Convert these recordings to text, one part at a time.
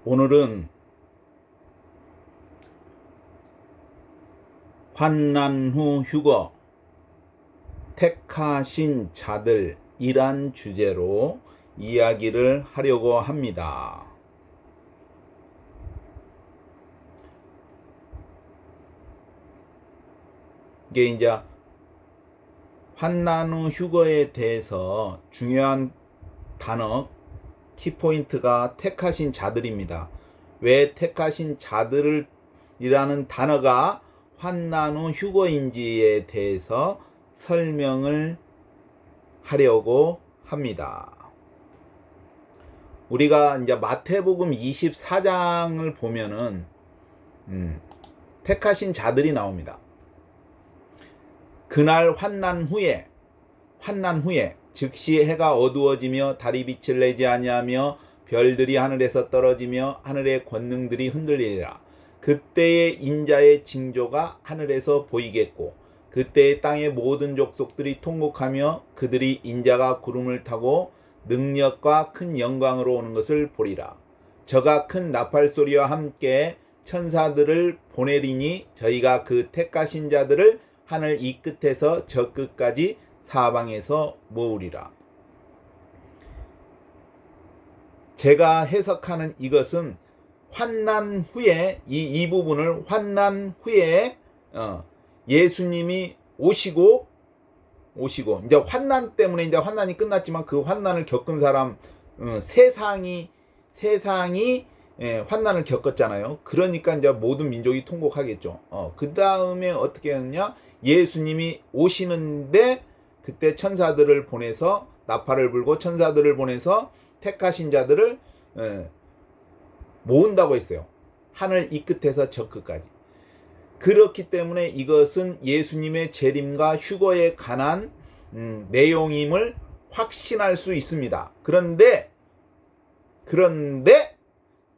오늘은 환난 후 휴거 택하신 자들이란 주제로 이야기를 하려고 합니다. 이게 이제 환난 후 휴거에 대해서 중요한 단어 키포인트가 택하신 자들입니다. 왜 택하신 자들을 이라는 단어가 환난 후 휴거인지에 대해서 설명을 하려고 합니다. 우리가 이제 마태복음 24장을 보면은 택하신 자들이 나옵니다. 그날 환난 후에 즉시 해가 어두워지며 달이 빛을 내지 아니하며 별들이 하늘에서 떨어지며 하늘의 권능들이 흔들리리라. 그때의 인자의 징조가 하늘에서 보이겠고 그때의 땅의 모든 족속들이 통곡하며 그들이 인자가 구름을 타고 능력과 큰 영광으로 오는 것을 보리라. 저가 큰 나팔 소리와 함께 천사들을 보내리니 저희가 그 택하신 자들을 하늘 이 끝에서 저 끝까지 사방에서 모으리라. 제가 해석하는 이것은 환난 후에 이 부분을 환난 후에 예수님이 오시고 이제 환난 때문에 이제 환난이 끝났지만 그 환난을 겪은 사람 세상이 환난을 겪었잖아요. 그러니까 이제 모든 민족이 통곡하겠죠. 그 다음에 어떻게 했느냐? 예수님이 오시는데 그때 천사들을 보내서 나팔을 불고 천사들을 보내서 택하신 자들을 모은다고 했어요. 하늘 이 끝에서 저 끝까지. 그렇기 때문에 이것은 예수님의 재림과 휴거에 관한 내용임을 확신할 수 있습니다. 그런데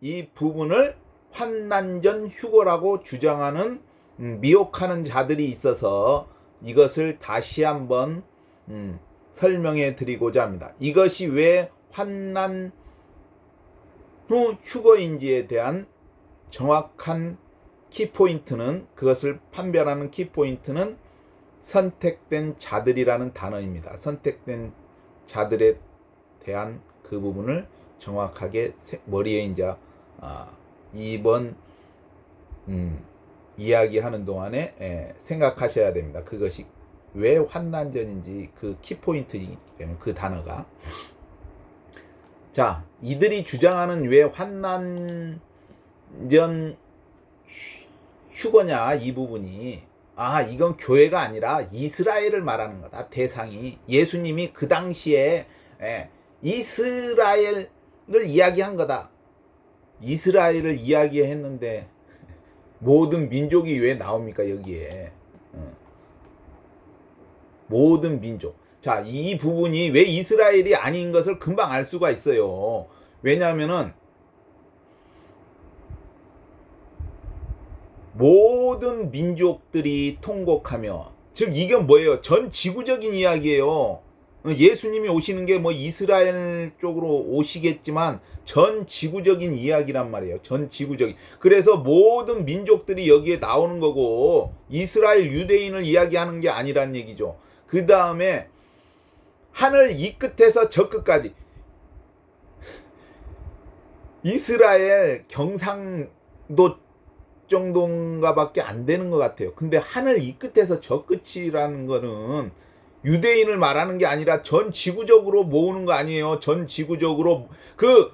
이 부분을 환난전 휴거라고 주장하는 미혹하는 자들이 있어서 이것을 다시 한번 설명해 드리고자 합니다. 이것이 왜 환난 후 휴거인지에 대한 정확한 키포인트는, 그것을 판별하는 키포인트는 선택된 자들이라는 단어입니다. 선택된 자들에 대한 그 부분을 정확하게 머리에 이제 이번 이야기하는 동안에 생각하셔야 됩니다. 그것이 왜 환난전인지 그 키포인트이기 때문에 그 단어가. 자, 이들이 주장하는 왜 환난전 휴거냐 이 부분이 이건 교회가 아니라 이스라엘을 말하는 거다. 대상이 예수님이 그 당시에 이스라엘을 이야기한 거다. 이스라엘을 이야기했는데 모든 민족이 왜 나옵니까 여기에? 모든 민족. 자, 이 부분이 왜 이스라엘이 아닌 것을 금방 알 수가 있어요. 왜냐하면은 모든 민족들이 통곡하며, 즉 이게 뭐예요? 전 지구적인 이야기예요. 예수님이 오시는 게 뭐 이스라엘 쪽으로 오시겠지만 전 지구적인 이야기란 말이에요. 전 지구적인. 그래서 모든 민족들이 여기에 나오는 거고 이스라엘 유대인을 이야기하는 게 아니란 얘기죠. 그 다음에 하늘 이 끝에서 저 끝까지. 이스라엘 경상도 정도인가 밖에 안 되는 것 같아요. 근데 하늘 이 끝에서 저 끝이라는 거는 유대인을 말하는 게 아니라 전 지구적으로 모으는 거 아니에요. 전 지구적으로 그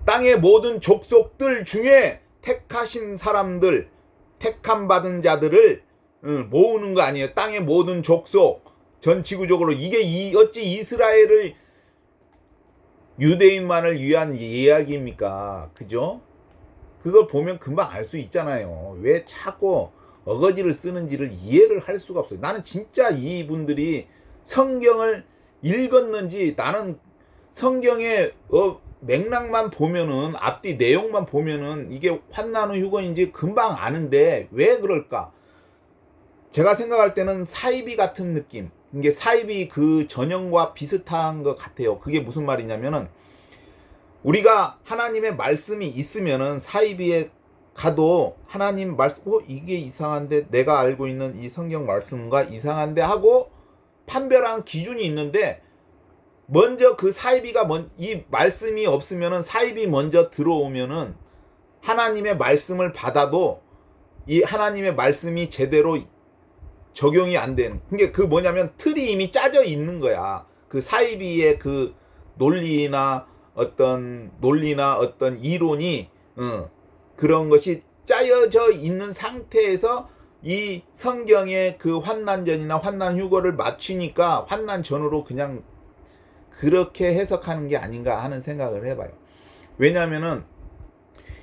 땅의 모든 족속들 중에 택하신 사람들, 택함 받은 자들을 모으는 거 아니에요. 땅의 모든 족속, 전 지구적으로. 이게 어찌 이스라엘을 유대인만을 위한 이야기입니까? 그죠? 그걸 보면 금방 알 수 있잖아요. 왜 자꾸 어거지를 쓰는지를 이해를 할 수가 없어요. 나는 진짜 이분들이 성경을 읽었는지, 나는 성경의 맥락만 보면은, 앞뒤 내용만 보면은 이게 환난 후 휴거인지 금방 아는데 왜 그럴까? 제가 생각할 때는 사이비 같은 느낌. 이게 사이비 그 전형과 비슷한 것 같아요. 그게 무슨 말이냐면은 우리가 하나님의 말씀이 있으면은 사이비에 가도 하나님 말씀, 이게 이상한데, 내가 알고 있는 이 성경 말씀과 이상한데 하고 판별한 기준이 있는데, 먼저 그 사이비가 이 말씀이 없으면은, 사이비 먼저 들어오면은 하나님의 말씀을 받아도 이 하나님의 말씀이 제대로 적용이 안 되는. 그게 그 뭐냐면 틀이 이미 짜져 있는 거야. 그 사이비의 그 논리나 어떤 이론이 그런 것이 짜여져 있는 상태에서 이 성경의 그 환난전이나 환난휴거를 맞추니까 환난전으로 그냥 그렇게 해석하는 게 아닌가 하는 생각을 해봐요. 왜냐면은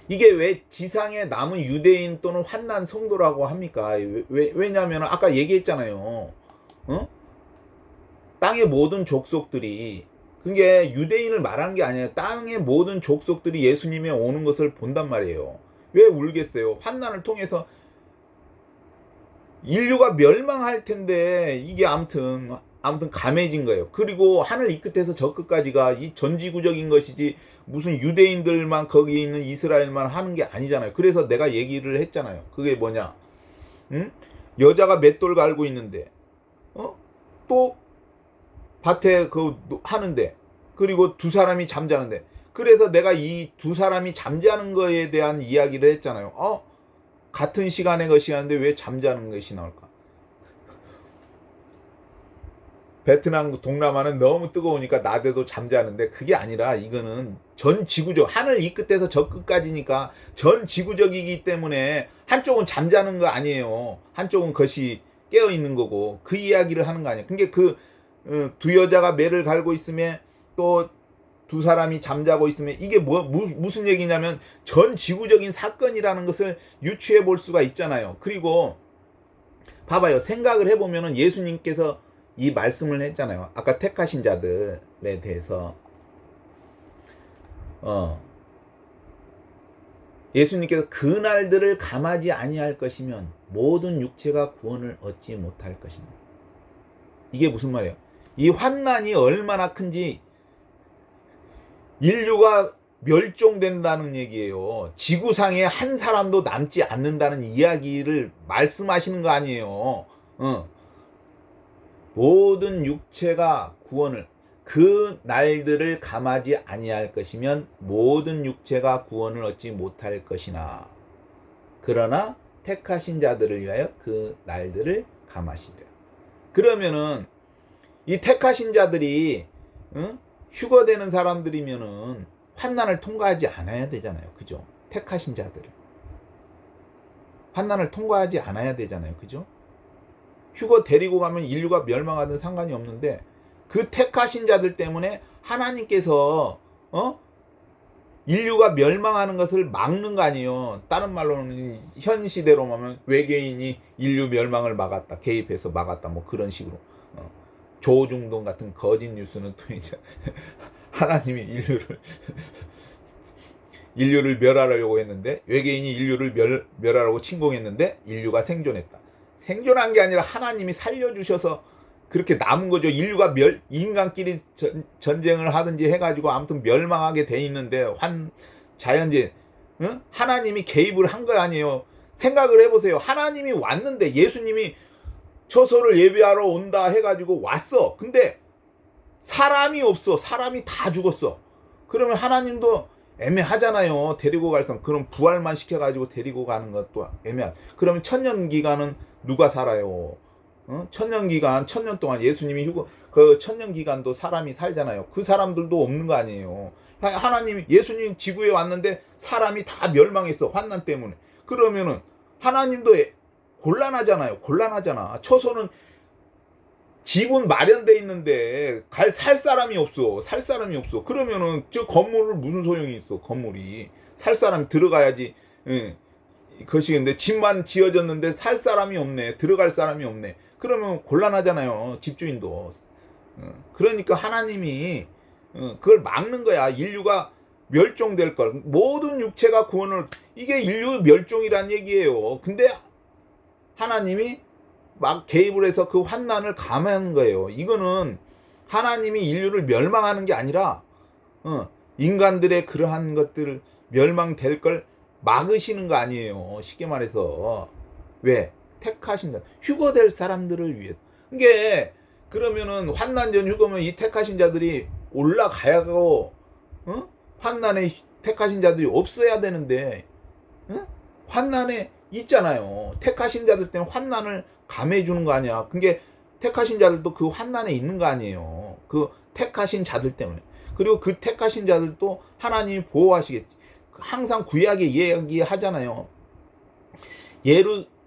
이게 왜 지상에 남은 유대인 또는 환난 성도라고 합니까? 왜냐면 아까 얘기했잖아요. 땅의 모든 족속들이, 그게 유대인을 말하는 게 아니에요. 땅의 모든 족속들이 예수님이 오는 것을 본단 말이에요. 왜 울겠어요? 환난을 통해서 인류가 멸망할 텐데 이게 아무튼 감해진 거예요. 그리고 하늘 이 끝에서 저 끝까지가 이 전지구적인 것이지 무슨 유대인들만 거기 있는 이스라엘만 하는 게 아니잖아요. 그래서 내가 얘기를 했잖아요. 그게 뭐냐? 여자가 맷돌 갈고 있는데 또 밭에 그 하는데, 그리고 두 사람이 잠자는데, 그래서 내가 이 두 사람이 잠자는 거에 대한 이야기를 했잖아요. 같은 시간에 것이 하는데 왜 잠자는 것이 나올까? 베트남 동남아는 너무 뜨거우니까 낮에도 잠자는데, 그게 아니라 이거는 전 지구적, 하늘 이 끝에서 저 끝까지니까 전 지구적이기 때문에 한쪽은 잠자는 거 아니에요. 한쪽은 것이 깨어 있는 거고, 그 이야기를 하는 거 아니에요. 그게 두 여자가 매를 갈고 있으면 또 두 사람이 잠자고 있으면 이게 무슨 얘기냐면 전 지구적인 사건이라는 것을 유추해 볼 수가 있잖아요. 그리고 봐봐요. 생각을 해보면은 예수님께서 이 말씀을 했잖아요. 아까 택하신 자들에 대해서 예수님께서 그 날들을 감하지 아니할 것이면 모든 육체가 구원을 얻지 못할 것입니다. 이게 무슨 말이에요? 이 환난이 얼마나 큰지, 인류가 멸종된다는 얘기예요. 지구상에 한 사람도 남지 않는다는 이야기를 말씀하시는 거 아니에요. 모든 육체가 구원을, 그 날들을 감하지 아니할 것이면 모든 육체가 구원을 얻지 못할 것이나, 그러나 택하신 자들을 위하여 그 날들을 감하시리라. 그러면은 이 택하신 자들이 휴거되는 사람들이면은 환난을 통과하지 않아야 되잖아요. 그죠? 택하신 자들을 환난을 통과하지 않아야 되잖아요. 그죠? 휴거 데리고 가면 인류가 멸망하든 상관이 없는데, 그 택하신 자들 때문에 하나님께서 인류가 멸망하는 것을 막는 거 아니에요. 다른 말로는 현 시대로 하면 외계인이 인류 멸망을 막았다, 개입해서 막았다, 뭐 그런 식으로. 조중동 같은 거짓 뉴스는 또 이제 하나님이 인류를 멸하려고 했는데, 외계인이 인류를 멸하라고 침공했는데 인류가 생존했다. 생존한 게 아니라 하나님이 살려주셔서 그렇게 남은 거죠. 인류가 인간끼리 전쟁을 하든지 해가지고 아무튼 멸망하게 돼 있는데, 자연재, 하나님이 개입을 한 거 아니에요. 생각을 해보세요. 하나님이 왔는데, 예수님이 처소를 예배하러 온다 해가지고 왔어. 근데 사람이 없어. 사람이 다 죽었어. 그러면 하나님도 애매하잖아요. 데리고 갈 사람. 그럼 부활만 시켜가지고 데리고 가는 것도 애매한. 그러면 천년 기간은 누가 살아요? 천년 기간, 천년 동안 예수님이 그 천년 기간도 사람이 살잖아요. 그 사람들도 없는 거 아니에요. 하나님이, 예수님 지구에 왔는데 사람이 다 멸망했어. 환난 때문에. 그러면은 하나님도 곤란하잖아. 처소는 집은 마련돼 있는데 살 사람이 없어. 그러면은 저 건물을 무슨 소용이 있어? 건물이 살 사람이 들어가야지. 것이근데 집만 지어졌는데 살 사람이 없네. 들어갈 사람이 없네. 그러면 곤란하잖아요. 집주인도. 그러니까 하나님이 그걸 막는 거야. 인류가 멸종될 걸. 모든 육체가 구원을, 이게 인류 멸종이란 얘기예요. 근데 하나님이 막 개입을 해서 그 환난을 감하는 거예요. 이거는 하나님이 인류를 멸망하는 게 아니라 인간들의 그러한 것들 멸망될 걸 막으시는 거 아니에요. 쉽게 말해서. 왜? 택하신 자, 휴거될 사람들을 위해. 이게 그러면은 환난전 휴거면 이 택하신 자들이 올라가야 하고, 어? 환난에 택하신 자들이 없어야 되는데, 어? 환난에 있잖아요. 택하신 자들 때문에 환난을 감해 주는 거 아니야. 그게 택하신 자들도 그 환난에 있는 거 아니에요. 그 택하신 자들 때문에. 그리고 그 택하신 자들도 하나님이 보호하시겠지. 항상 구약에 이야기하잖아요.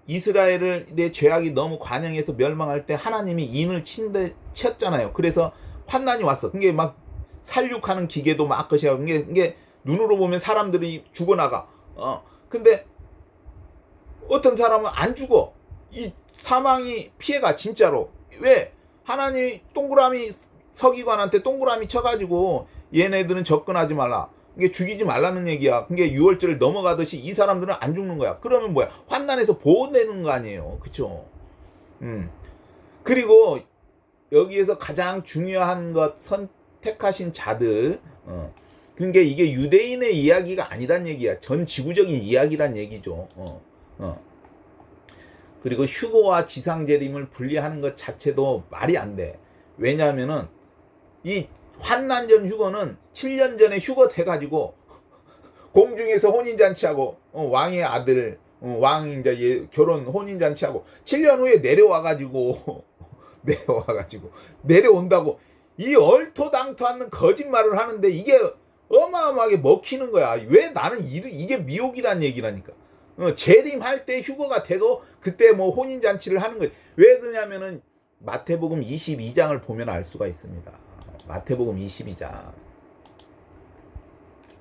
이스라엘의 죄악이 너무 관영해서 멸망할 때 하나님이 인을 쳤잖아요. 그래서 환난이 왔어. 그게 막 살육하는 기계도 막 것이야. 그게 눈으로 보면 사람들이 죽어나가. 근데 어떤 사람은 안 죽어. 이 사망이 피해가 진짜로. 왜? 하나님이 동그라미 서기관한테 동그라미 쳐가지고 얘네들은 접근하지 말라. 이게 죽이지 말라는 얘기야. 그게 6월절을 넘어가듯이 이 사람들은 안 죽는 거야. 그러면 뭐야? 환난에서 보호되는 거 아니에요. 그쵸? 그리고 여기에서 가장 중요한 것 선택하신 자들. 그게 이게 유대인의 이야기가 아니란 얘기야. 전 지구적인 이야기란 얘기죠. 그리고 휴거와 지상재림을 분리하는 것 자체도 말이 안 돼. 왜냐하면은 이 환난전 휴거는 7년 전에 휴거 돼가지고 공중에서 혼인잔치하고 왕의 아들 왕이 이제 결혼 혼인잔치하고 7년 후에 내려와가지고 내려온다고 이 얼토당토하는 거짓말을 하는데 이게 어마어마하게 먹히는 거야. 왜 나는 이게 미혹이란 얘기라니까. 재림할 때 휴거가 되고 그때 뭐 혼인잔치를 하는 거지. 왜 그러냐면은 마태복음 22장을 보면 알 수가 있습니다. 마태복음 22장.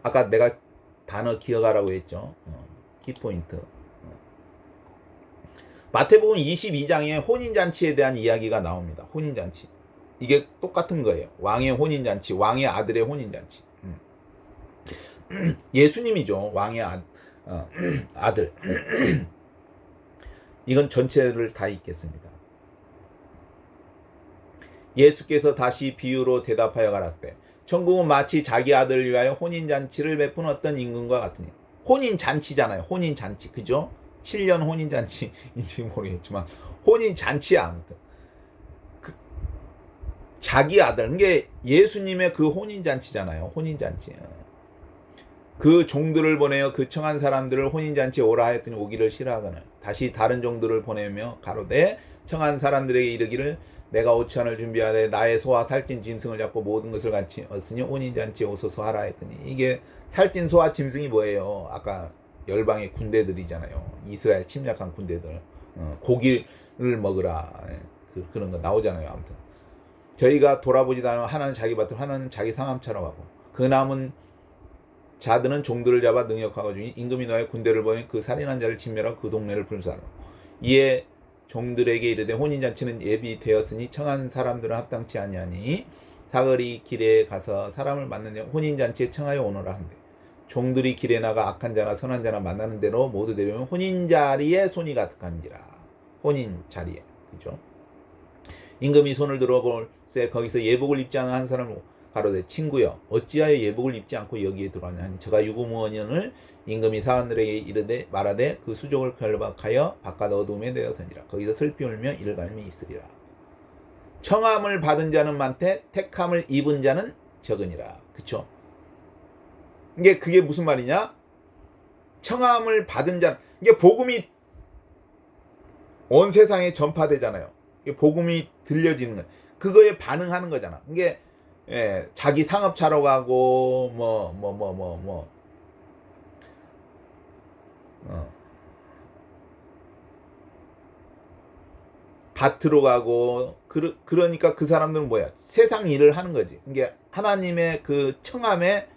아까 내가 단어 기억하라고 했죠. 키포인트. 마태복음 22장에 혼인잔치에 대한 이야기가 나옵니다. 혼인잔치. 이게 똑같은 거예요. 왕의 혼인잔치, 왕의 아들의 혼인잔치. 예수님이죠. 왕의 아들. 이건 전체를 다 읽겠습니다. 예수께서 다시 비유로 대답하여 가라사대 천국은 마치 자기 아들을 위하여 혼인잔치를 베푼 어떤 임금과 같으니. 혼인잔치잖아요. 혼인잔치. 그죠? 7년 혼인잔치인지 모르겠지만 혼인잔치야. 아무튼 자기 아들. 이게 예수님의 그 혼인잔치잖아요. 혼인잔치. 그 종들을 보내어 그 청한 사람들을 혼인잔치에 오라 하였더니 오기를 싫어하거늘 다시 다른 종들을 보내며 가로되 청한 사람들에게 이르기를 내가 오찬을 준비하되 나의 소와 살찐 짐승을 잡고 모든 것을 같이 얻으니 혼인잔치에 오소서 하라 했더니. 이게 살찐 소와 짐승이 뭐예요? 아까 열방의 군대들이잖아요. 이스라엘 침략한 군대들. 고기를 먹으라. 그런 거 나오잖아요. 아무튼 저희가 돌아보지도 않으면 하나는 자기 밭을 하나는 자기 상함처럼 하고 그 남은 자들은 종들을 잡아 능욕하고 주니 임금이 너의 군대를 보내 그 살인한 자를 진멸하고 그 동네를 불사하라. 이에 종들에게 이르되 혼인잔치는 예비되었으니 청한 사람들은 합당치 아니하니 사거리 길에 가서 사람을 만나냐 혼인잔치에 청하여 오너라 한대. 종들이 길에 나가 악한 자나 선한 자나 만나는 대로 모두 데려오면 혼인자리에 손이 가득한지라. 혼인자리에. 그죠? 임금이 손을 들어볼새 거기서 예복을 입지 않은 한 사람을 가로되 친구여 어찌하여 예복을 입지 않고 여기에 들어왔냐 하니 저가 유구무원을 임금이 사원들에게 이르되 말하되 그 수족을 결박하여 바깥 어둠에 내어던지라. 거기서 슬피 울며 이를 갈미 있으리라. 청함을 받은 자는 많되 택함을 입은 자는 적으니라. 그쵸? 그게 무슨 말이냐? 청함을 받은 자, 이게 복음이 온 세상에 전파되잖아요. 이게 복음이 들려지는 거, 그거에 반응하는 거잖아. 이게 자기 상업차로 가고 밭으로 가고 그러니까 그 사람들은 뭐야? 세상 일을 하는 거지. 이게 하나님의 그 청함에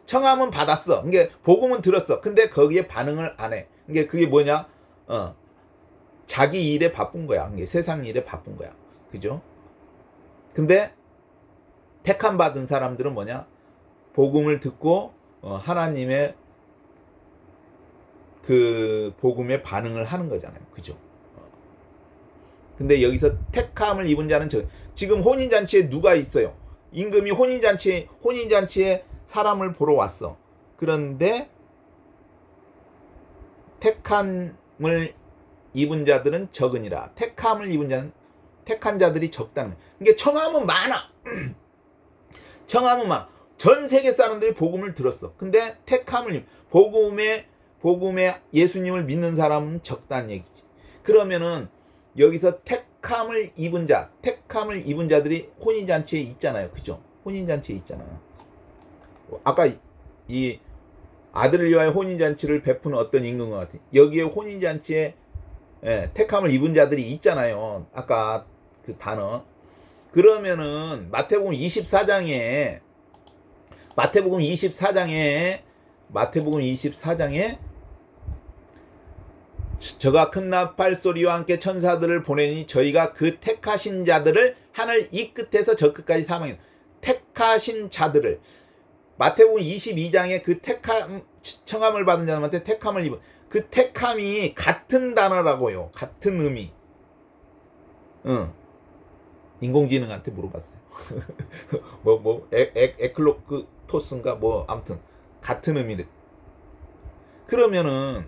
청함은 받았어. 이게 복음은 들었어. 근데 거기에 반응을 안 해. 이게 그게 뭐냐? 자기 일에 바쁜 거야. 이게 세상 일에 바쁜 거야. 그죠? 근데 택함 받은 사람들은 뭐냐? 복음을 듣고 하나님의 그 복음에 반응을 하는 거잖아요. 그죠? 근데 여기서 택함을 입은 자는 지금 혼인잔치에 누가 있어요? 임금이 혼인잔치에 사람을 보러 왔어. 그런데 택함을 입은 자들은 적으니라. 택함을 입은 자는 택한 자들이 적다는 거예요. 그러니까 청함은 많아. 청함은 많아. 전 세계 사람들이 복음을 들었어. 근데 택함을 복음에 예수님을 믿는 사람은 적다는 얘기지. 그러면은 여기서 택함을 입은 자들이 혼인잔치에 있잖아요. 그죠? 혼인잔치에 있잖아요. 아까 이 아들을 위하여 혼인잔치를 베푸는 어떤 임금과 같아. 여기에 혼인잔치에 택함을 입은 자들이 있잖아요. 아까 그 단어. 그러면은 마태복음 24장에 저가 큰 나팔 소리와 함께 천사들을 보내니 저희가 그 택하신 자들을 하늘 이 끝에서 저 끝까지 사망해. 택하신 자들을 마태복음 22장에 그 택함 청함을 받은 자들한테 택함을 입은 그 택함이 같은 단어라고요. 같은 의미. 인공지능한테 물어봤어요. 에클로크토스인가 아무튼 같은 의미들. 그러면은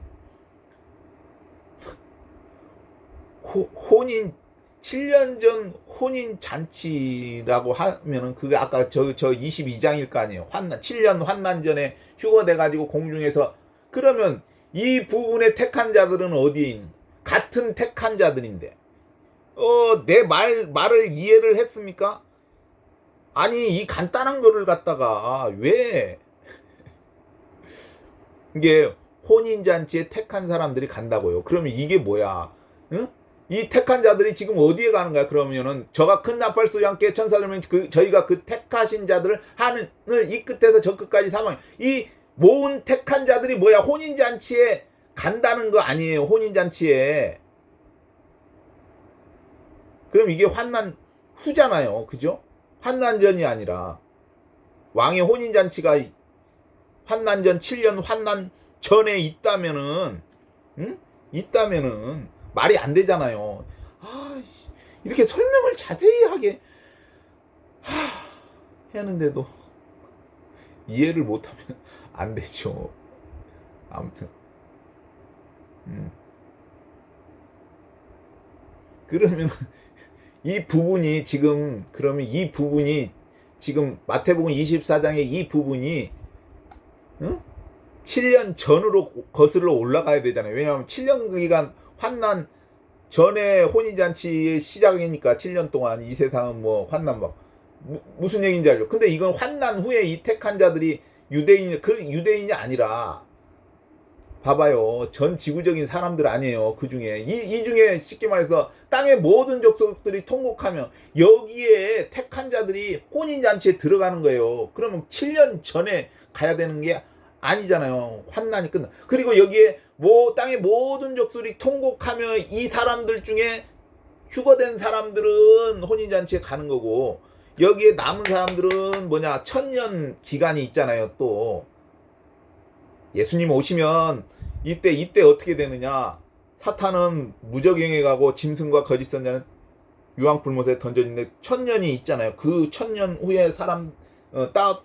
혼인 7년 전 혼인 잔치라고 하면은 그게 아까 저 22장일 거 아니에요. 7년 환난 전에 휴거돼 가지고 공중에서. 그러면 이 부분의 택한 자들은 어디에 있는? 같은 택한 자들인데. 내 말을 이해를 했습니까? 아니, 이 간단한 거를 갖다가 왜 이게 혼인잔치에 택한 사람들이 간다고요. 그러면 이게 뭐야? 응? 이 택한 자들이 지금 어디에 가는 거야? 그러면은 저가 큰 나팔 소리와 함께 천사들은 저희가 그 택하신 자들을 하늘 이 끝에서 저 끝까지 사망. 이 모은 택한 자들이 뭐야? 혼인잔치에 간다는 거 아니에요. 혼인잔치에. 그럼 이게 환난 후잖아요. 그죠? 환난 전이 아니라 왕의 혼인잔치가 환난 전 7년 환난 전에 있다면은 말이 안 되잖아요. 이렇게 설명을 자세히 하게 하는데도 이해를 못하면 안 되죠. 아무튼 그러면 그러면 이 부분이 지금 마태복음 24장의 이 부분이 7년 전으로 거슬러 올라가야 되잖아요. 왜냐하면 7년 기간 환난 전에 혼인잔치의 시작이니까 7년 동안 이 세상은 환난 무슨 얘기인지 알죠? 근데 이건 환난 후에 이 택한 자들이 유대인이 아니라 봐봐요. 전 지구적인 사람들 아니에요. 그 중에 이 중에 쉽게 말해서 땅의 모든 족속들이 통곡하며 여기에 택한 자들이 혼인잔치에 들어가는 거예요. 그러면 7년 전에 가야 되는 게 아니잖아요. 환난이 끝나. 그리고 여기에 땅의 모든 족속들이 통곡하며 이 사람들 중에 휴거된 사람들은 혼인잔치에 가는 거고 여기에 남은 사람들은 천년 기간이 있잖아요. 또 예수님 오시면 이때 어떻게 되느냐? 사탄은 무적행에 가고 짐승과 거짓 선자는 유황불못에 던져지는데 1000년이 있잖아요. 그 1000년 후에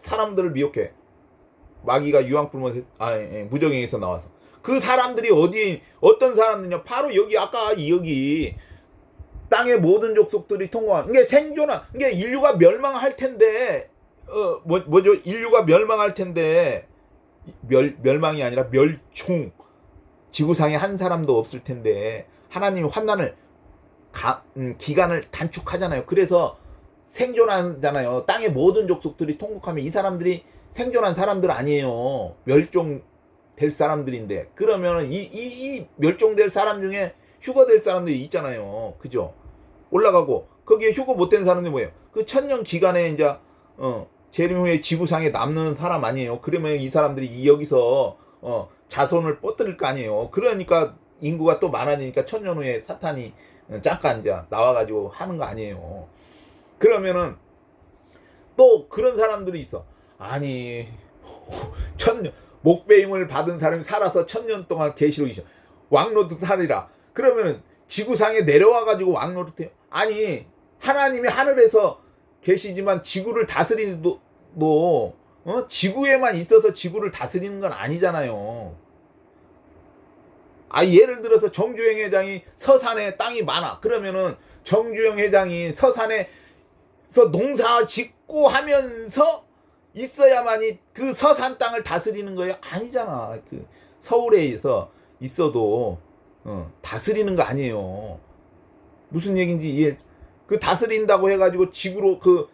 사람들을 미혹해. 마귀가 유황불못에 무적행에서 나와서 그 사람들이 어떤 사람들이냐? 바로 여기 아까 여기 땅의 모든 족속들이 통과한. 이게 생존한. 이게 인류가 멸망할 텐데 인류가 멸망할 텐데 멸망이 아니라 멸종. 지구상에 한 사람도 없을 텐데 하나님이 환난을 기간을 단축하잖아요. 그래서 생존하잖아요. 땅의 모든 족속들이 통곡하면 이 사람들이 생존한 사람들 아니에요. 멸종될 사람들인데 그러면 이 멸종될 사람 중에 휴거될 사람들이 있잖아요. 그죠? 올라가고 거기에 휴거 못된 사람들이 뭐예요? 그 1000년 기간에 이제 재림 후에 지구상에 남는 사람 아니에요. 그러면 이 사람들이 여기서 자손을 뻗들일 거 아니에요. 그러니까 인구가 또 많아지니까 1000년 후에 사탄이 잠깐 이제 나와가지고 하는 거 아니에요. 그러면은 또 그런 사람들이 있어. 아니 목배임을 받은 사람이 살아서 1000년 동안 계시로 계셔. 왕노릇하리라. 그러면은 지구상에 내려와가지고 왕노릇해요. 아니 하나님이 하늘에서 계시지만 지구를 다스리도 지구에만 있어서 지구를 다스리는 건 아니잖아요. 예를 들어서 정주영 회장이 서산에 땅이 많아. 그러면은 정주영 회장이 서산에서 농사 짓고 하면서 있어야만이 그 서산 땅을 다스리는 거예요? 아니잖아. 그 서울에서 있어도 다스리는 거 아니에요. 무슨 얘기인지 이해. 그 다스린다고 해가지고 지구로 그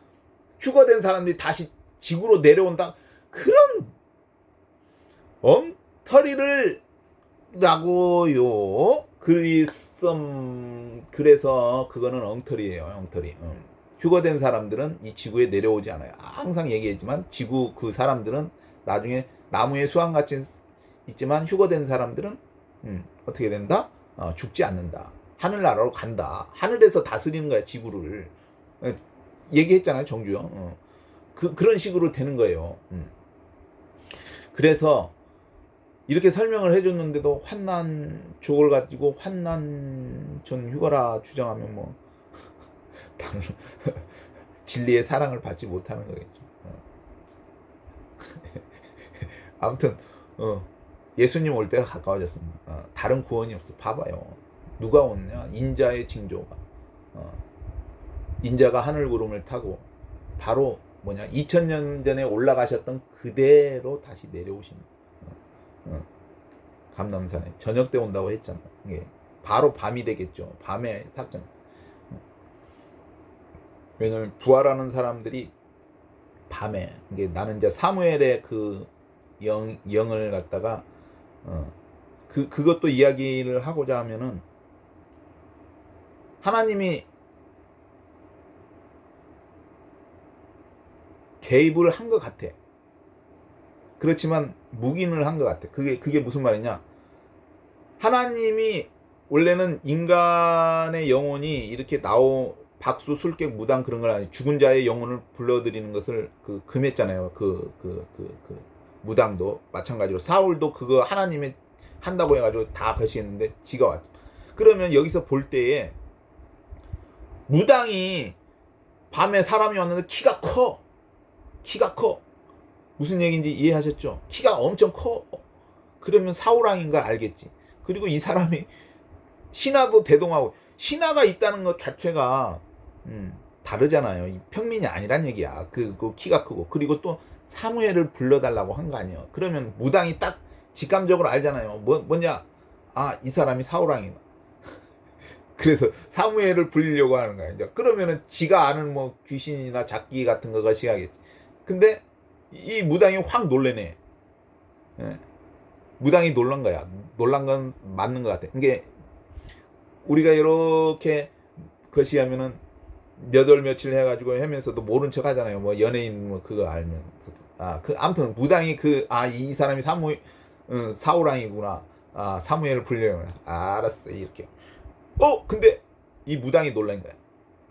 휴거된 사람들이 다시 지구로 내려온다. 그런 엉터리를 라고요. 그래서 그거는 엉터리예요. 엉터리. 휴거된 사람들은 이 지구에 내려오지 않아요. 항상 얘기했지만 지구 그 사람들은 나중에 나무에 수확같이 있지만 휴거된 사람들은 어떻게 된다? 죽지 않는다. 하늘나라로 간다. 하늘에서 다스리는 거야 지구를. 얘기했잖아요 정주영. 그런 식으로 되는 거예요. 그래서 이렇게 설명을 해줬는데도 환난 족을 가지고 환난 전 휴거라 주장하면 뭐 나는 진리의 사랑을 받지 못하는 거겠죠. 아무튼 예수님 올 때가 가까워졌습니다. 다른 구원이 없어. 봐봐요. 누가 오느냐? 인자의 징조가. 인자가 하늘 구름을 타고 바로 2000년 전에 올라가셨던 그대로 다시 내려오신 감람산에 저녁 때 온다고 했잖아. 이게 바로 밤이 되겠죠. 밤에 사건. 왜냐면 부활하는 사람들이 밤에 이게 나는 이제 사무엘의 그 영을 갖다가 그것도 이야기를 하고자 하면은 하나님이 개입을 한 것 같아. 그렇지만 묵인을 한 것 같아. 그게 무슨 말이냐? 하나님이 원래는 인간의 영혼이 이렇게 박수, 술객, 무당 그런 걸 아니 죽은 자의 영혼을 불러들이는 것을 금했잖아요. 무당도 마찬가지로 사울도 그거 하나님이 한다고 해가지고 다 거시했는데 지가 왔죠. 그러면 여기서 볼 때에 무당이 밤에 사람이 왔는데 키가 커. 무슨 얘기인지 이해하셨죠? 키가 엄청 커. 그러면 사울왕인 걸 알겠지. 그리고 이 사람이 신하도 대동하고 신하가 있다는 것 자체가 다르잖아요. 평민이 아니란 얘기야. 그 키가 크고 그리고 또 사무엘을 불러달라고 한 거 아니에요. 그러면 무당이 딱 직감적으로 알잖아요. 뭐냐? 이 사람이 사울왕이다. 그래서 사무엘을 불리려고 하는 거야. 이제 그러면은 지가 아는 뭐 귀신이나 잡기 같은 거가 시작하겠지. 근데 이 무당이 확 놀래네. 예. 무당이 놀란 거야. 놀란 건 맞는 것 같아. 이게 우리가 이렇게 거시하면은 몇 월 며칠 해가지고 하면서도 모른 척 하잖아요. 뭐 연예인 뭐 그거 알면서도. 아무튼 무당이 이 사람이 사울왕이구나. 사무엘을 불려요. 알았어. 이렇게. 근데 이 무당이 놀란 거야.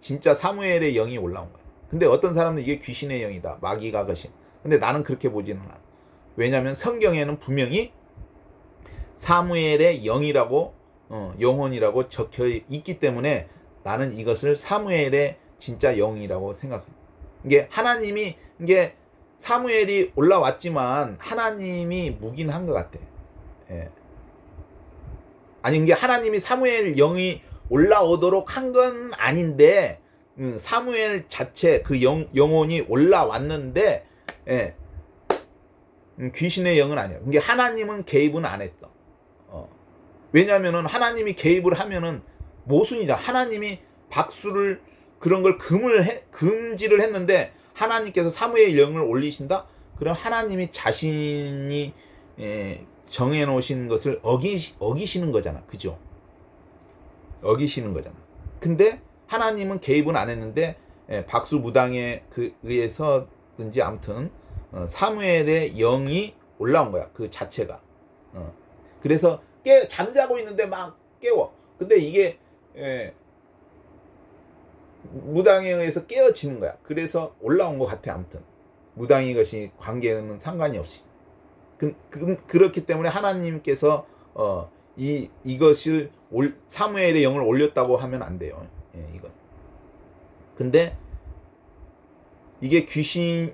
진짜 사무엘의 영이 올라온 거야. 근데 어떤 사람은 이게 귀신의 영이다. 마귀가 거신. 근데 나는 그렇게 보지는 않아. 왜냐면 성경에는 분명히 사무엘의 영이라고 영혼이라고 적혀 있기 때문에 나는 이것을 사무엘의 진짜 영이라고 생각해. 이게 사무엘이 올라왔지만 하나님이 묵인한 것 같아. 예. 아니 이게 하나님이 사무엘 영이 올라오도록 한 건 아닌데 사무엘 자체 그 영혼이 올라왔는데 예. 귀신의 영은 아니야. 이게 하나님은 개입은 안 했어. 왜냐하면은 하나님이 개입을 하면은 모순이다. 하나님이 박수를 그런 걸 금지를 했는데 하나님께서 사무엘 영을 올리신다? 그럼 하나님이 자신이 정해놓으신 것을 어기시는 거잖아. 그죠? 어기시는 거잖아. 근데 하나님은 개입은 안 했는데 박수 무당에 의해서든지 아무튼 사무엘의 영이 올라온 거야. 그 자체가. 그래서 잠자고 있는데 막 깨워. 근데 이게 무당에 의해서 깨어지는 거야. 그래서 올라온 것 같아. 아무튼 무당이 것이 관계는 상관이 없이. 그렇기 때문에 하나님께서 이것을 사무엘의 영을 올렸다고 하면 안 돼요. 이건. 근데 이게 귀신이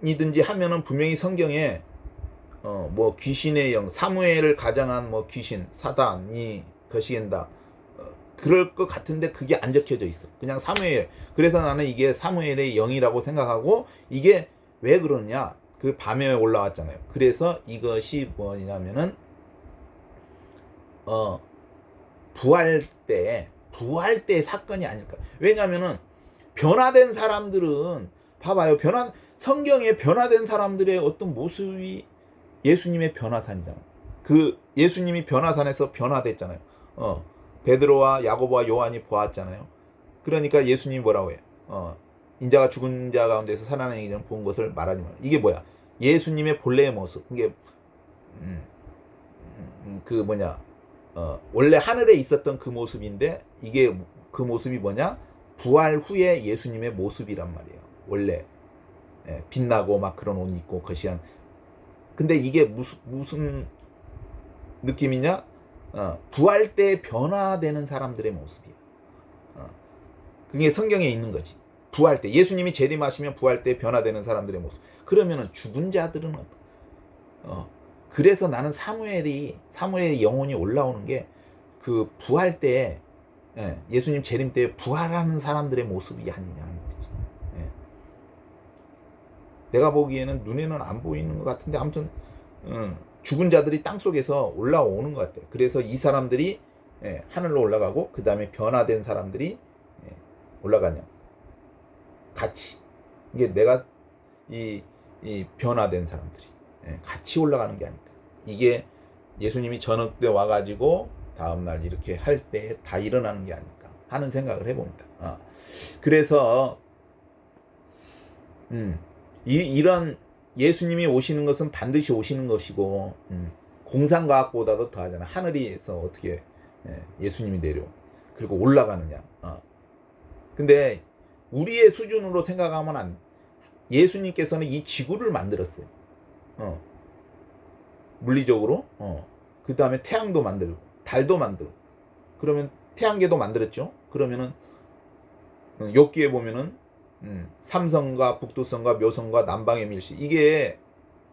귀신이든지 하면은 분명히 성경에 뭐 귀신의 영, 사무엘을 가장한 뭐 귀신, 사단이 거시긴다. 그럴 것 같은데 그게 안 적혀져 있어. 그냥 사무엘. 그래서 나는 이게 사무엘의 영이라고 생각하고, 이게 왜 그러냐? 그 밤에 올라왔잖아요. 그래서 이것이 뭐냐면은 부활 때 사건이 아닐까. 왜냐면은 변화된 사람들은 봐봐요. 성경에 변화된 사람들의 어떤 모습이 예수님의 변화산이잖아. 그 예수님이 변화산에서 변화됐잖아요. 베드로와 야고보와 요한이 보았잖아요. 그러니까 예수님이 뭐라고 해요? 인자가 죽은 자 가운데서 살아나기 전 본 것을 말하지 마라. 이게 뭐야? 예수님의 본래의 모습. 이게 그 뭐냐? 원래 하늘에 있었던 그 모습인데, 이게 그 모습이 뭐냐? 부활 후에 예수님의 모습이란 말이에요. 원래 빛나고 막 그런 옷 입고 거시한. 근데 이게 무슨 느낌이냐? 부활 때 변화되는 사람들의 모습이야. 그게 성경에 있는 거지. 부활 때 예수님이 재림하시면 부활 때 변화되는 사람들의 모습. 그러면은 죽은 자들은 그래서 나는 사무엘의 영혼이 올라오는 게 그 부활 때, 예수님 재림 때 부활하는 사람들의 모습이 아니냐. 내가 보기에는 눈에는 안 보이는 것 같은데, 아무튼 죽은 자들이 땅 속에서 올라오는 것 같아요. 그래서 이 사람들이 하늘로 올라가고, 그 다음에 변화된 사람들이 올라가냐. 같이. 이게 내가 이 변화된 사람들이 같이 올라가는 게 아닐까. 이게 예수님이 저녁 때 와가지고 다음날 이렇게 할 때 다 일어나는 게 아닐까 하는 생각을 해봅니다. 그래서 이런 예수님이 오시는 것은 반드시 오시는 것이고, 공상과학보다도 더하잖아. 하늘에서 어떻게 예수님이 내려 그리고 올라가느냐. 근데 우리의 수준으로 생각하면 예수님께서는 이 지구를 만들었어요. 물리적으로. 그 다음에 태양도 만들고 달도 만들고. 그러면 태양계도 만들었죠. 그러면은 욥기에 보면은 삼성과 북두성과 묘성과 남방의 밀시, 이게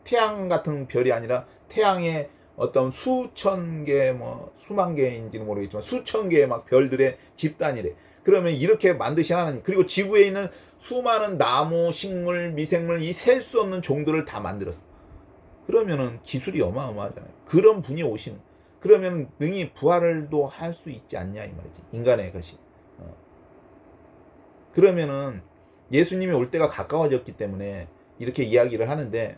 태양 같은 별이 아니라 태양의 어떤 수천 개, 뭐 수만 개인지는 모르겠지만 수천 개의 막 별들의 집단이래. 그러면 이렇게 만드신 하나님, 그리고 지구에 있는 수많은 나무, 식물, 미생물, 이 셀 수 없는 종들을 다 만들었어. 그러면은 기술이 어마어마하잖아요. 그런 분이 오시는, 그러면 능히 부활도 할 수 있지 않냐 이 말이지. 인간의 것이. 그러면은 예수님이 올 때가 가까워졌기 때문에 이렇게 이야기를 하는데,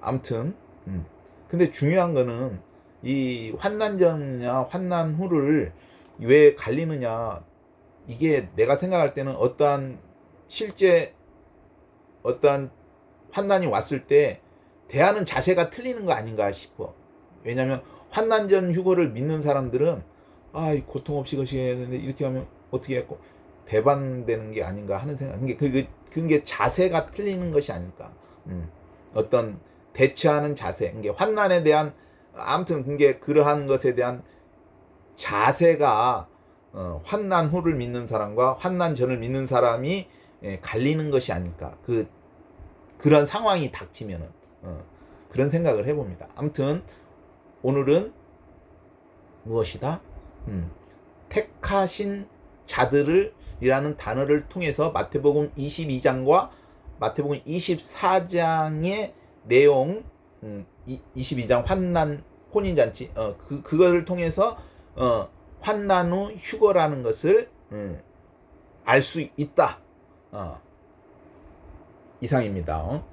아무튼 근데 중요한 거는 이 환난 전이냐 환난 후를 왜 갈리느냐, 이게 내가 생각할 때는 실제 어떠한 환난이 왔을 때 대하는 자세가 틀리는 거 아닌가 싶어. 왜냐면 환난 전 휴거를 믿는 사람들은 고통 없이 거시해야 되는데 이렇게 하면 어떻게 했고 배반되는 게 아닌가 하는 생각. 그게 자세가 틀리는 것이 아닐까. 어떤 대처하는 자세, 그게 환난에 대한, 아무튼 그게 그러한 것에 대한 자세가 환난 후를 믿는 사람과 환난 전을 믿는 사람이 갈리는 것이 아닐까. 그런 상황이 닥치면은 그런 생각을 해봅니다. 아무튼 오늘은 무엇이다? 택하신 자들이라는 단어를 통해서 마태복음 22장과 마태복음 24장의 내용, 22장 환난 혼인잔치, 그거를 통해서 환난 후 휴거라는 것을 알 수 있다. 이상입니다.